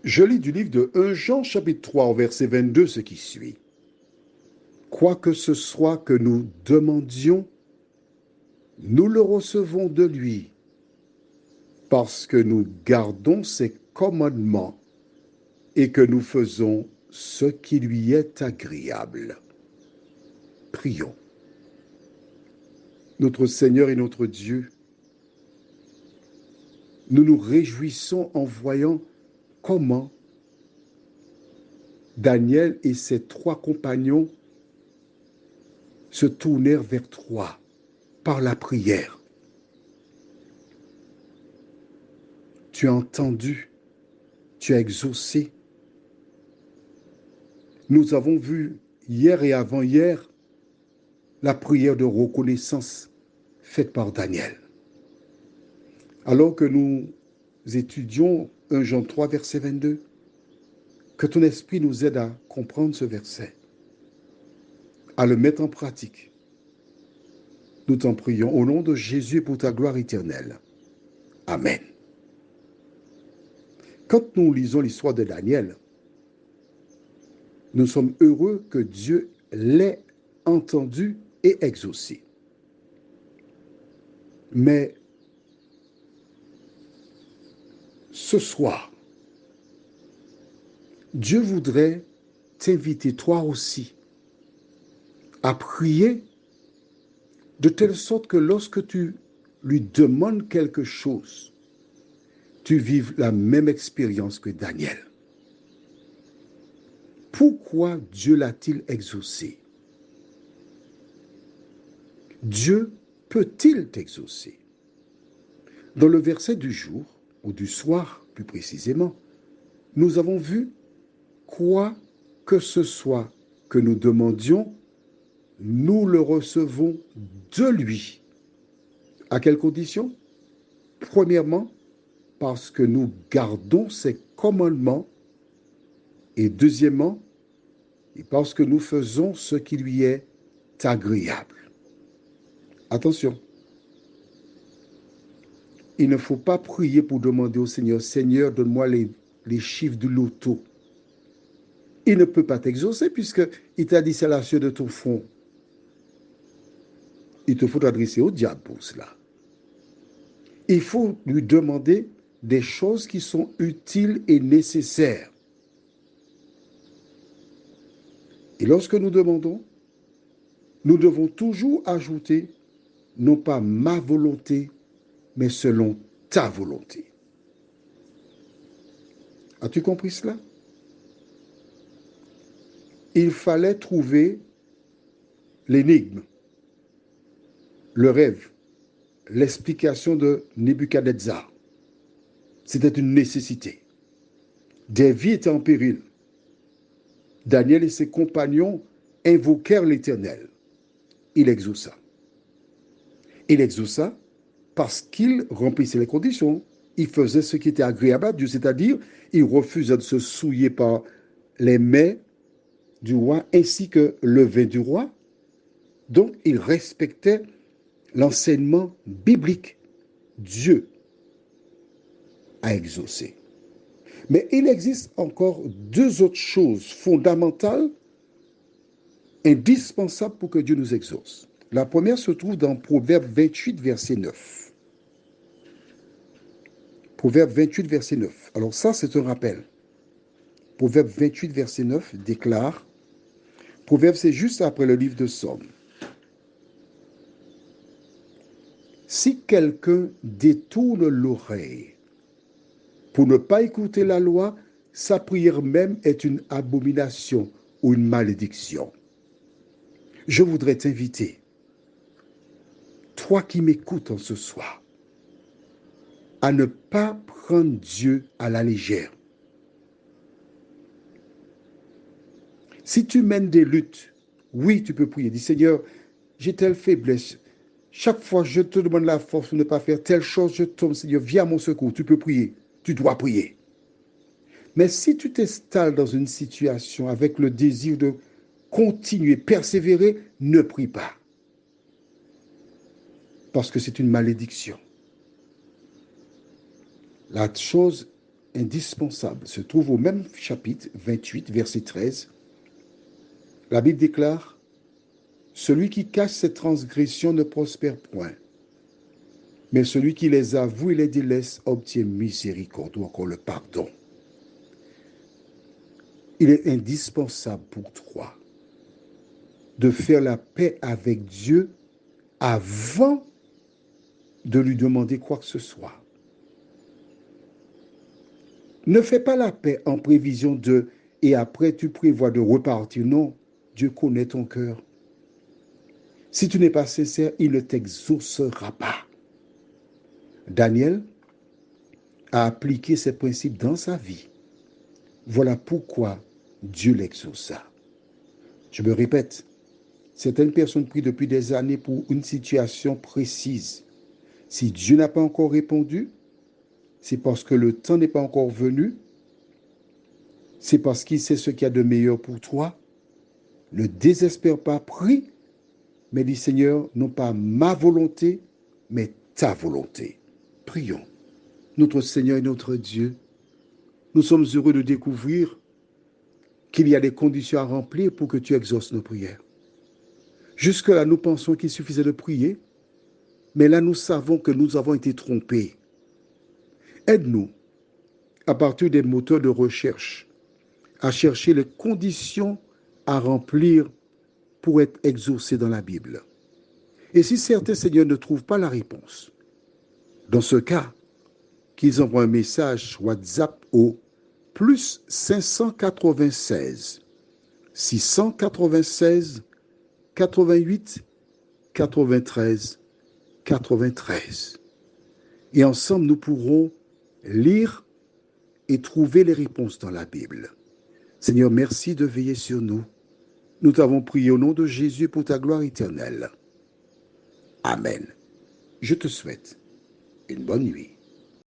Je lis du livre de 1 Jean chapitre 3 au verset 22 ce qui suit. Quoi que ce soit que nous demandions, nous le recevons de lui, parce que nous gardons ses commandements et que nous faisons ce qui lui est agréable. Prions. Notre Seigneur et notre Dieu, nous nous réjouissons en voyant comment Daniel et ses 3 compagnons se tournèrent vers toi par la prière. Tu as entendu, tu as exaucé. Nous avons vu hier et avant-hier la prière de reconnaissance faite par Daniel. Alors que nous étudions 1 Jean 3, verset 22, que ton esprit nous aide à comprendre ce verset, à le mettre en pratique. Nous t'en prions au nom de Jésus pour ta gloire éternelle. Amen. Quand nous lisons l'histoire de Daniel, nous sommes heureux que Dieu l'ait entendu et exaucé. Mais ce soir, Dieu voudrait t'inviter toi aussi à prier de telle sorte que lorsque tu lui demandes quelque chose, tu vives la même expérience que Daniel. Pourquoi Dieu l'a-t-il exaucé? Dieu peut-il t'exaucer? Dans le verset du jour, ou du soir plus précisément, nous avons vu quoi que ce soit que nous demandions, nous le recevons de lui. À quelles conditions? Premièrement, parce que nous gardons ses commandements, et deuxièmement, parce que nous faisons ce qui lui est agréable. Attention, il ne faut pas prier pour demander au Seigneur, Seigneur, donne-moi les chiffres du loto. Il ne peut pas t'exaucer puisqu'il t'a dit c'est la sueur de ton front. Il te faut t'adresser au diable pour cela. Il faut lui demander des choses qui sont utiles et nécessaires. Et lorsque nous demandons, nous devons toujours ajouter, non pas ma volonté, mais selon ta volonté. As-tu compris cela? Il fallait trouver l'énigme, le rêve, l'explication de Nebuchadnezzar. C'était une nécessité. Des vies étaient en péril. Daniel et ses compagnons invoquèrent l'Éternel. Il exauça. Il exauça parce qu'il remplissait les conditions. Il faisait ce qui était agréable à Dieu, c'est-à-dire il refusait de se souiller par les mets du roi ainsi que le vin du roi. Donc il respectait l'enseignement biblique. Dieu a exaucé. Mais il existe encore 2 autres choses fondamentales, indispensables pour que Dieu nous exauce. La première se trouve dans Proverbe 28, verset 9. Proverbe 28, verset 9. Alors ça, c'est un rappel. Proverbe 28, verset 9 déclare, Proverbe, c'est juste après le livre de Somme. Si quelqu'un détourne l'oreille pour ne pas écouter la loi, sa prière même est une abomination ou une malédiction. Je voudrais t'inviter, toi qui m'écoutes en ce soir, à ne pas prendre Dieu à la légère. Si tu mènes des luttes, oui, tu peux prier. Dis, Seigneur, j'ai telle faiblesse. Chaque fois, je te demande la force de ne pas faire telle chose, je tombe, Seigneur, viens à mon secours. Tu peux prier. Tu dois prier. Mais si tu t'installes dans une situation avec le désir de continuer, persévérer, ne prie pas. Parce que c'est une malédiction. La chose indispensable se trouve au même chapitre 28, verset 13. La Bible déclare, « Celui qui cache ses transgressions ne prospère point, mais celui qui les avoue et les délaisse obtient miséricorde ou encore le pardon. » Il est indispensable pour toi de faire la paix avec Dieu avant de lui demander quoi que ce soit. Ne fais pas la paix en prévision de « et après tu prévois de repartir ». Non, Dieu connaît ton cœur. Si tu n'es pas sincère, il ne t'exaucera pas. Daniel a appliqué ces principes dans sa vie. Voilà pourquoi Dieu l'exauça. Je me répète, certaines personnes prient depuis des années pour une situation précise. Si Dieu n'a pas encore répondu, c'est parce que le temps n'est pas encore venu. C'est parce qu'il sait ce qu'il y a de meilleur pour toi. Ne désespère pas, prie, mais dis Seigneur, non pas ma volonté, mais ta volonté. Prions. Notre Seigneur et notre Dieu, nous sommes heureux de découvrir qu'il y a des conditions à remplir pour que tu exauces nos prières. Jusque-là, nous pensons qu'il suffisait de prier, mais là, nous savons que nous avons été trompés. Aide-nous, à partir des moteurs de recherche, à chercher les conditions à remplir pour être exaucés dans la Bible. Et si certains, Seigneur, ne trouvent pas la réponse, dans ce cas, qu'ils envoient un message WhatsApp au plus 596 696 88 93 93. Et ensemble, nous pourrons lire et trouver les réponses dans la Bible. Seigneur, merci de veiller sur nous. Nous t'avons prié au nom de Jésus pour ta gloire éternelle. Amen. Je te souhaite une bonne nuit.